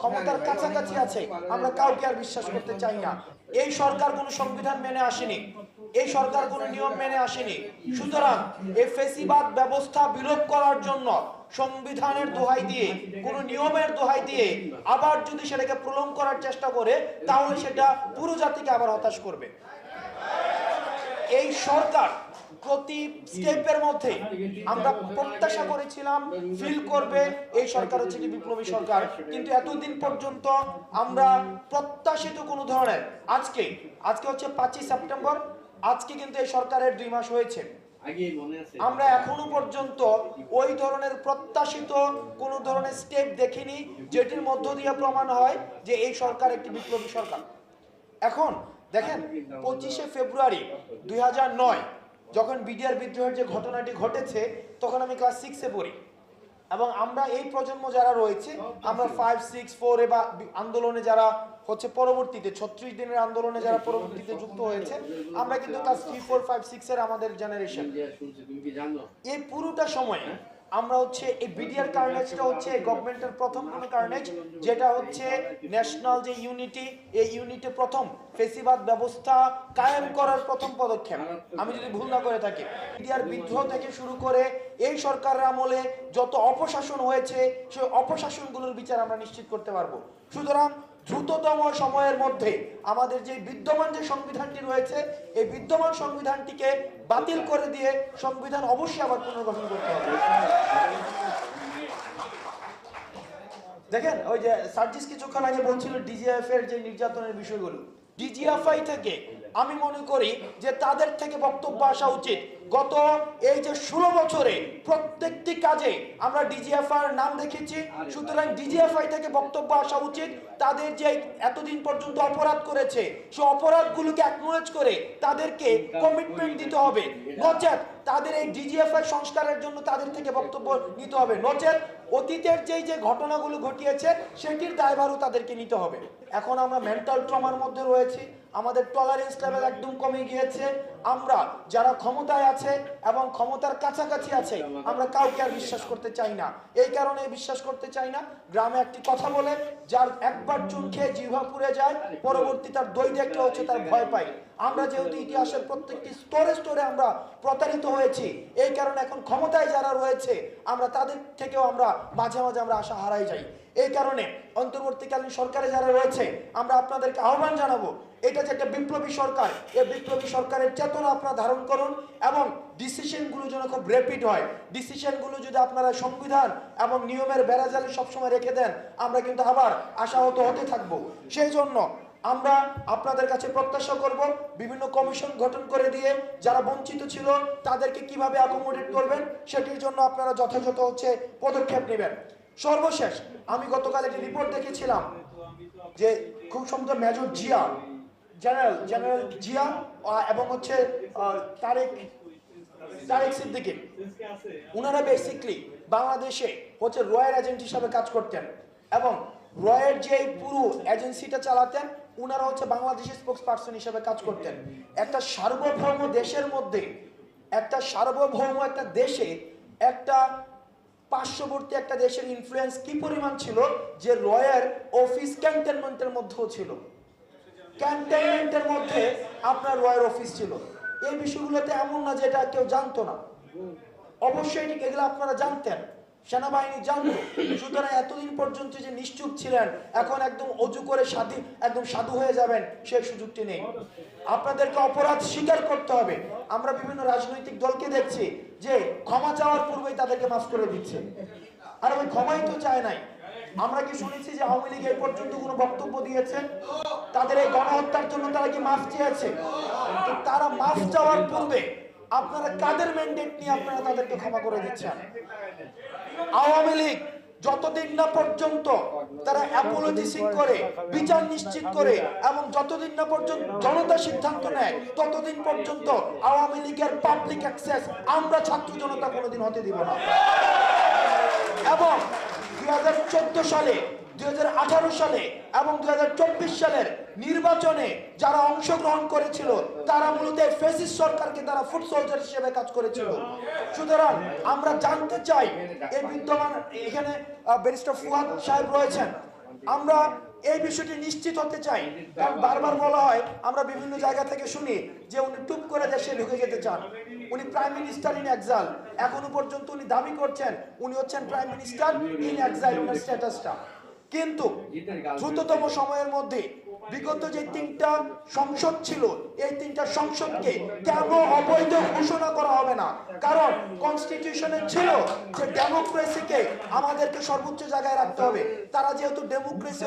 ক্ষমতার কাছাকাছি আছে আমরা কাউকে আর বিশ্বাস করতে চাই না। এই সরকার কোনো সংবিধান মেনে আসেনি, এই সরকার কোনো নিয়ম মেনে আসেনি। সুতরাং এই ফ্যাসিবাদ ব্যবস্থা বিলোপ করার জন্য সংবিধানের দোহাই দিয়ে, কোন নিয়মের দোহাই দিয়ে আবার যদি সেটাকে প্রলং করার চেষ্টা করে, তাহলে সেটা পুরো জাতিকে আবার হতাশ করবে। এই সরকার প্রতি স্টেপের মধ্যে আমরা প্রত্যাশা করেছিলাম ফিল করবে এই সরকার হচ্ছে কি বিপ্লবী সরকার, কিন্তু এতদিন পর্যন্ত আমরা প্রত্যাশিত কোনো ধরনের আজকে হচ্ছে 5ই সেপ্টেম্বর, আজকে কিন্তু এই সরকারের 2 মাস হয়েছে, আমরা এখনো পর্যন্ত ওই ধরনের প্রত্যাশিত কোনো ধরনের স্টেপ দেখিনি যেটির মধ্য দিয়ে প্রমাণ হয় যে এই সরকার একটি বিপ্লবী সরকার। এখন দেখেন 25শে ফেব্রুয়ারি 2009 যখন বিডিআর বিদ্রোহের যে ঘটনাটি ঘটেছে, তখন আমি ক্লাস 6-এ পড়ি, এবং আমরা এই প্রজন্ম যারা রয়েছে আমরা 5, 6, 4 বা আন্দোলনে যারা হচ্ছে পরবর্তীতে 36 দিনের আন্দোলনে যারা পরবর্তীতে যুক্ত হয়েছে, আমরা কিন্তু ক্লাস 3, 4, 5, 6 এর আমাদের জেনারেশন। এই পুরোটা সময় আমরা হচ্ছে এই বিডিআর কার্নেজটা হচ্ছে গভর্নমেন্টের প্রথম কোনো কার্নেজ, যেটা হচ্ছে ন্যাশনাল যে ইউনিটি, এই ইউনিটি প্রথম ফেসিবাদ ব্যবস্থা কায়েম করার প্রথম পদক্ষেপ, আমি যদি ভুল না করে থাকি। বিডিআর বিদ্রোহ থেকে শুরু করে এই সরকারের আমলে যত অপশাসন হয়েছে, সেই অপশাসনগুলোর বিচার আমরা নিশ্চিত করতে পারবো। সুতরাং দ্রুততম সময়ের মধ্যে আমাদের যে বিদ্যমান যে সংবিধানটি রয়েছে, এই বিদ্যমান সংবিধানটিকে বাতিল করে দিয়ে সংবিধান অবশ্যই আবার পুনর্গঠন করতে হবে। দেখেন ওই যে সার্জিস কিছুক্ষণ আগে বলছিল ডিজিএফ এর যে নির্যাতনের বিষয়গুলো, ডিজিএফআই থেকে আমি মনে করি যে তাদের থেকে বক্তব্য আসা উচিত। গত এই যে 16 বছরে প্রত্যেকটি কাজে আমরা ডিজিএফআই নাম দেখেছি, সুতরাং ডিজিএফআই থেকে বক্তব্য আসা উচিত। তাদের যে এতদিন পর্যন্ত অপরাধ করেছে, সেই অপরাধগুলোকে অ্যাকনোলেজ করে তাদেরকে কমিটমেন্ট দিতে হবে, নচেত তাদের এই ডিজিএফআই সংস্কারের জন্য তাদের থেকে বক্তব্য নিতে হবে, নচেত অতীতের যে ঘটনাগুলো ঘটিয়েছে সেটির দায়ভারও তাদেরকে নিতে হবে। এখন আমরা মেন্টাল ট্রমার মধ্যে রয়েছি, আমাদের টলারেন্স লেভেল একদম কমে গিয়েছে। আমরা যারা ক্ষমতায় আছে এবং ক্ষমতার কাছাকাছি আছে আমরা কাউকে আর বিশ্বাস করতে চাই না। এই কারণে বিশ্বাস করতে চাই না, গ্রামে একটি কথা বলে, যার একবার চুন খেয়ে জিহ্বা পুড়ে যায়, পরবর্তী তার দই দেখলে হচ্ছে তার ভয় পায়। আমরা যেহেতু ইতিহাসের প্রত্যেকটি স্তরে স্তরে আমরা প্রতারিত হয়েছি, এই কারণে এখন ক্ষমতায় যারা রয়েছে আমরা তাদের থেকেও আমরা মাঝে মাঝে আমরা আশা হারাই যাই। এই কারণে অন্তর্বর্তীকালীন সরকারে যারা রয়েছে আমরা আপনাদেরকে আহ্বান জানাবো, এটা যে একটা বিপ্লবী সরকার, এই বিপ্লবী সরকারের চেতনা আপনারা ধারণ করুন এবং ডিসিশনগুলো যেন খুব র্যাপিড হয়। ডিসিশনগুলো যদি আপনারা সংবিধান এবং নিয়মের বেড়াজালে সবসময় রেখে দেন, আমরা কিন্তু আবার আশাহত হতে থাকবো। সেই জন্য আমরা আপনাদের কাছে প্রত্যাশা করব বিভিন্ন কমিশন গঠন করে দিয়ে যারা বঞ্চিত ছিল তাদেরকে কিভাবে অ্যাকোমোডেট করবেন, সেটির জন্য আপনারা যথাযথ হচ্ছে পদক্ষেপ নেবেন। সর্বশেষ আমি গতকাল একটি রিপোর্ট দেখেছিলাম যে খুব সম্ভবত মেজর জিয়া, জেনারেল জিয়া এবং হচ্ছে তারেক সিদ্দিকী, ওনারা বেসিকলি বাংলাদেশে হচ্ছে রয়ের এজেন্ট হিসাবে কাজ করতেন এবং রয়ের যে পুরো এজেন্সিটা চালাতেন ওনারা হচ্ছে বাংলাদেশের স্পোক্স পার্সন হিসাবে কাজ করতেন। একটা সার্বভৌম দেশের মধ্যে, একটা সার্বভৌম একটা দেশে, একটা পার্শ্ববর্তী একটা দেশের ইনফ্লুয়েন্স কি পরিমাণ ছিল যে রয়ের অফিস ক্যান্টনমেন্টের মধ্যেও ছিল, ক্যান্টনমেন্টের মধ্যে আপনার রয়ের অফিস ছিল। এই বিষয়গুলোতে এমন না যে এটা কেউ জানতো না, অবশ্যই এগুলো আপনারা জানতেন, সেনাবাহিনী জানতো। সুতরাং এতদিন পর্যন্ত যে নিশ্চুপ ছিলেন, এখন একদম অজু করে একদম সাধু হয়ে যাবেন সেই সুযোগটি নেই। আপনাদেরকে অপরাধ স্বীকার করতে হবে। আমরা বিভিন্ন রাজনৈতিক দলকে দেখছি যে ক্ষমা চাওয়ার পূর্বেই তাদেরকে মাফ করে দিচ্ছে, আর ওই ক্ষমাই তো চায় নাই। আমরা কি শুনেছি যে আওয়ামী লীগ এই পর্যন্ত কোনো বক্তব্য দিয়েছে? তাদের এই গণহত্যার জন্য তারা কি মাফ চেয়েছে? তো তারা মাফ চাওয়ার পূর্বে আপনারা কাদের ম্যান্ডেট নিয়ে আপনারা তাদেরকে ক্ষমা করে দিচ্ছেন? আওয়ামী লীগ যতদিন না পর্যন্ত তারা অ্যাপোলজিসিং করে বিচার নিশ্চিত করে এবং যতদিন না পর্যন্ত জনতা সিদ্ধান্ত নেয়, ততদিন পর্যন্ত আওয়ামী লীগের পাবলিক অ্যাক্সেস আমরা ছাত্র জনতা কোনোদিন হতে দিব না। এবং 2014 সালে, 2018 সালে এবং 2024 সালের নির্বাচনে যারা অংশগ্রহণ করেছিল তারা মূলত ফ্যাসিস্ট সরকারকে তারা ফুট সোলজার হিসেবে কাজ করেছিল। সুতরাং আমরা জানতে চাই, এই বিদ্যমান এখানে ব্যারিস্টার ফুয়াদ সাহেব রয়েছেন, আমরা এই বিষয়টি নিশ্চিত হতে চাই, কারণ বারবার বলা হয়, আমরা বিভিন্ন জায়গা থেকে শুনি যে উনি টুপ করে দেশে ঢুকে যেতে চান, উনি প্রাইম মিনিস্টার ইন এক্সাইল। এখনো পর্যন্ত উনি দাবি করছেন উনি হচ্ছেন প্রাইম মিনিস্টার ইন এক্সাইল, ওনার স্ট্যাটাসটা। কিন্তু দ্রুততম সময়ের মধ্যে বিগত যে 3টা সংসদ ছিল, এই 3টা সংসদকে কেন অবৈধ ঘোষণা করা হবে না? কারণ কনস্টিটিউশনে ছিল যে ডেমোক্রেসিকে আমাদেরকে সর্বোচ্চ জায়গায় রাখতে হবে। তারা যেহেতু ডেমোক্রেসি